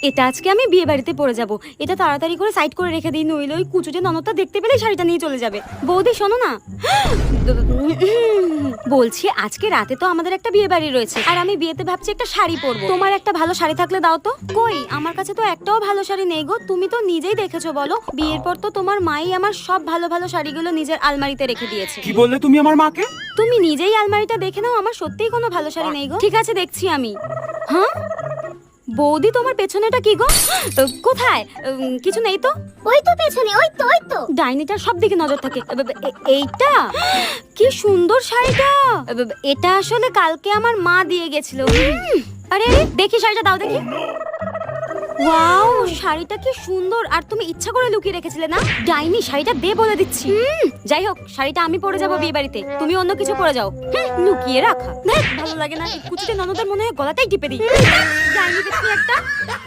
এটা আজকে আমি বিয়ে বাড়িতে পরে যাব। এটা তাড়াতাড়ি করে সাইড করে রেখে দিই, নইলে ওই কুচুটে ননদটা দেখতে পেলে শাড়িটা নিয়ে চলে যাবে। বৌদি শোনো না, বলছি আজকে রাতে তো আমাদের একটা বিয়ে বাড়ি রয়েছে, আর আমি বিয়েতে ভাবছি একটা শাড়ি পরবো। তোমার একটা ভালো শাড়ি থাকলে দাও তো। কই, আমার কাছে তো একটাও ভালো শাড়ি নেই গো। তুমি তো নিজেই দেখেছো, বলো বিয়ের পর তো তোমার মাই আমার সব ভালো ভালো শাড়িগুলো নিজের আলমারিতে রেখে দিয়েছে। কি বললে তুমি আমার মাকে? তুমি নিজেই আলমারিটা দেখে নাও, আমার সত্যিই কোনো ভালো শাড়ি নেই গো। ঠিক আছে, দেখছি আমি। হ্যাঁ বৌদি, তোমার পেছনেটা কি গো? কোথায়? কিছু নেই তো। ওই তো পেছনে, ওই তো ডাইনিটার সব দিকে নজর থাকে। এইটা কি সুন্দর শাড়িটা। এটা আসলে কালকে আমার মা দিয়ে গেছিল। আরে আরে, দেখি শাড়িটা দাও দেখি। ওয়াও, শাড়িটা কি সুন্দর। আর তুমি ইচ্ছা করে লুকিয়ে রেখেছিলে না? ডাইনি, শাড়িটা দে বলে দিচ্ছি। যাই হোক, শাড়িটা আমি পরে যাবো বিয়ে বাড়িতে, তুমি অন্য কিছু পরে যাও। লুকিয়ে রাখা ভালো লাগে না। কুচিতে ননদের মনে হয় গলাটাই টিপে দিই। ডাইনি দেখি একটা।